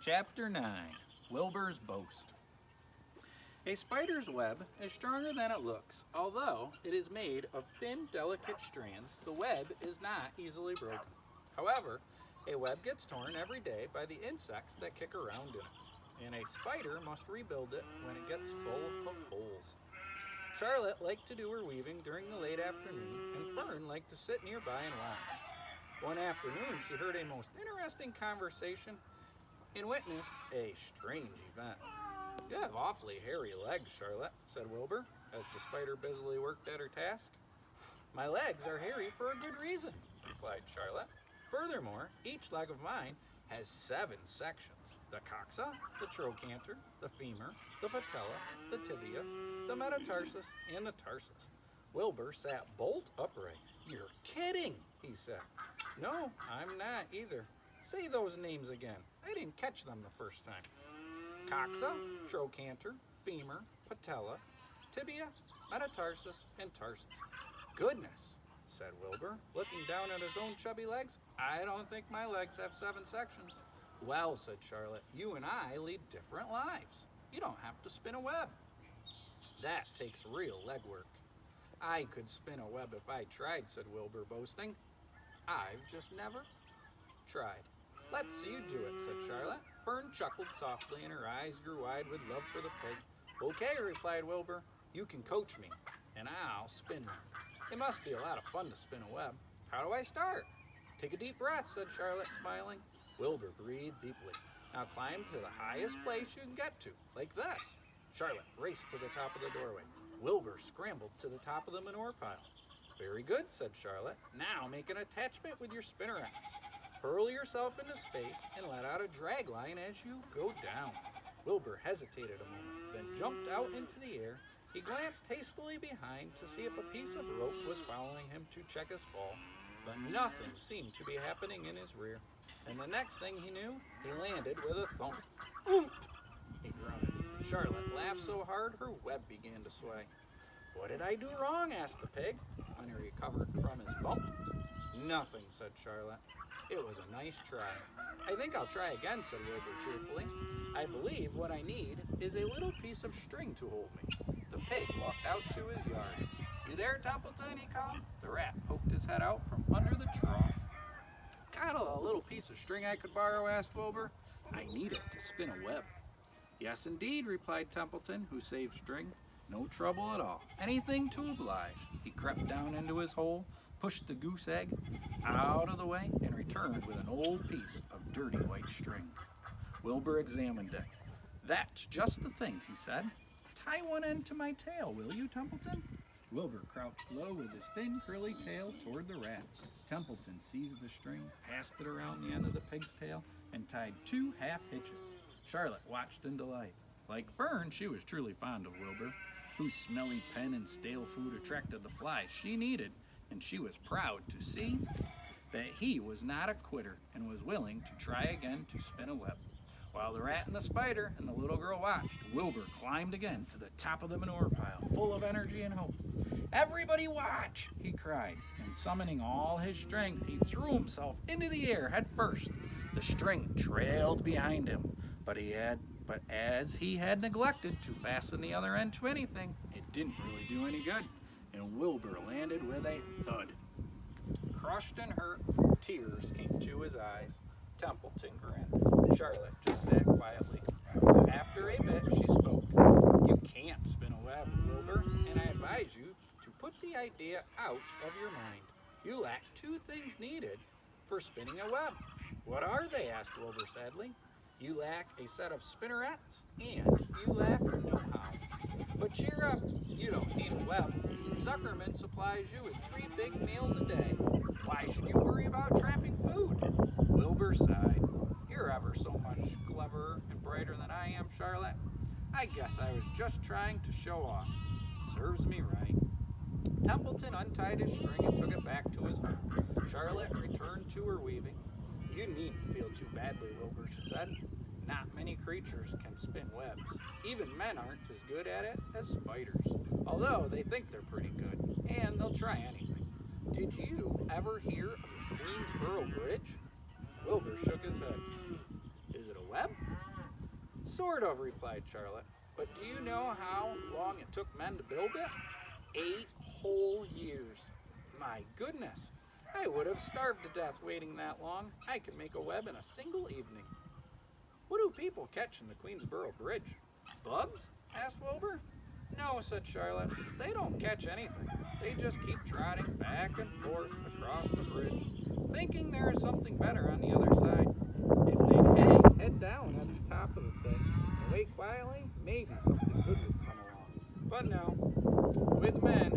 Chapter 9, Wilbur's Boast. A spider's web is stronger than it looks. Although it is made of thin, delicate strands, the web is not easily broken. However, a web gets torn every day by the insects that kick around in it, and a spider must rebuild it when it gets full of holes. Charlotte liked to do her weaving during the late afternoon, and Fern liked to sit nearby and watch. One afternoon, she heard a most interesting conversation and witnessed a strange event. "You have awfully hairy legs, Charlotte," said Wilbur, as the spider busily worked at her task. "My legs are hairy for a good reason," replied Charlotte. "Furthermore, each leg of mine has 7 sections: the coxa, the trochanter, the femur, the patella, the tibia, the metatarsus, and the tarsus." Wilbur sat bolt upright. "You're kidding," he said. "No, I'm not either. Say those names again. I didn't catch them the first time." "Coxa, trochanter, femur, patella, tibia, metatarsus, and tarsus." "Goodness," said Wilbur, looking down at his own chubby legs. "I don't think my legs have 7 sections." "Well," said Charlotte, "you and I lead different lives. You don't have to spin a web." "That takes real legwork." "I could spin a web if I tried," said Wilbur, boasting. "I've just never tried." "Let's see you do it," said Charlotte. Fern chuckled softly, and her eyes grew wide with love for the pig. "Okay," replied Wilbur. "You can coach me, and I'll spin one. It must be a lot of fun to spin a web. How do I start?" "Take a deep breath," said Charlotte, smiling. Wilbur breathed deeply. "Now climb to the highest place you can get to, like this." Charlotte raced to the top of the doorway. Wilbur scrambled to the top of the manure pile. "Very good," said Charlotte. "Now make an attachment with your spinnerets. Hurl yourself into space and let out a drag line as you go down." Wilbur hesitated a moment, then jumped out into the air. He glanced hastily behind to see if a piece of rope was following him to check his fall, but nothing seemed to be happening in his rear. And the next thing he knew, he landed with a thump. "Oomph!" he grunted. Charlotte laughed so hard her web began to sway. "What did I do wrong?" asked the pig, when he recovered from his bump. "Nothing," said Charlotte. "It was a nice try." "I think I'll try again," said Wilbur cheerfully. "I believe what I need is a little piece of string to hold me." The pig walked out to his yard. "You there, Templeton?" he called. The rat poked his head out from under the trough. "Got a little piece of string I could borrow?" asked Wilbur. "I need it to spin a web." "Yes, indeed," replied Templeton, who saved string. "No trouble at all. Anything to oblige." He crept down into his hole, pushed the goose egg out of the way, and returned with an old piece of dirty white string. Wilbur examined it. "That's just the thing," he said. "Tie one end to my tail, will you, Templeton?" Wilbur crouched low with his thin, curly tail toward the rat. Templeton seized the string, passed it around the end of the pig's tail, and tied 2 half hitches. Charlotte watched in delight. Like Fern, she was truly fond of Wilbur, whose smelly pen and stale food attracted the flies she needed, and she was proud to see that he was not a quitter and was willing to try again to spin a web. While the rat and the spider and the little girl watched, Wilbur climbed again to the top of the manure pile, full of energy and hope. "Everybody watch!" he cried, and summoning all his strength, he threw himself into the air head first. The string trailed behind him, but as he had neglected to fasten the other end to anything, it didn't really do any good, and Wilbur landed with a thud. Crushed and hurt, tears came to his eyes. Templeton grinned. Charlotte just sat quietly. After a bit, she spoke. "You can't spin a web, Wilbur, and I advise you to put the idea out of your mind. You lack 2 things needed for spinning a web." "What are they?" asked Wilbur sadly. "You lack a set of spinnerets, and you lack know-how. But cheer up, you don't need a web. Zuckerman supplies you with 3 big meals a day. Why should you worry about trapping food?" Wilbur sighed. "You're ever so much cleverer and brighter than I am, Charlotte. I guess I was just trying to show off. Serves me right." Templeton untied his string and took it back to his home. Charlotte returned to her weaving. "You needn't feel too badly, Wilbur," she said. "Not many creatures can spin webs. Even men aren't as good at it as spiders, although they think they're pretty good, and they'll try anything. Did you ever hear of the Queensboro Bridge?" Wilbur shook his head. "Is it a web?" Sort of, replied Charlotte. But do you know how long it took men to build it? 8 whole years. My goodness, I would have starved to death waiting that long. I could make a web in a single evening. What do people catch in the Queensboro Bridge? Bugs? Asked Wilbur. No, said Charlotte. They don't catch anything. They just keep trotting back and forth across the bridge, thinking there is something better on the other side. If they'd hang head down at the top of the thing and wait quietly, maybe something good would come along. But no. With men,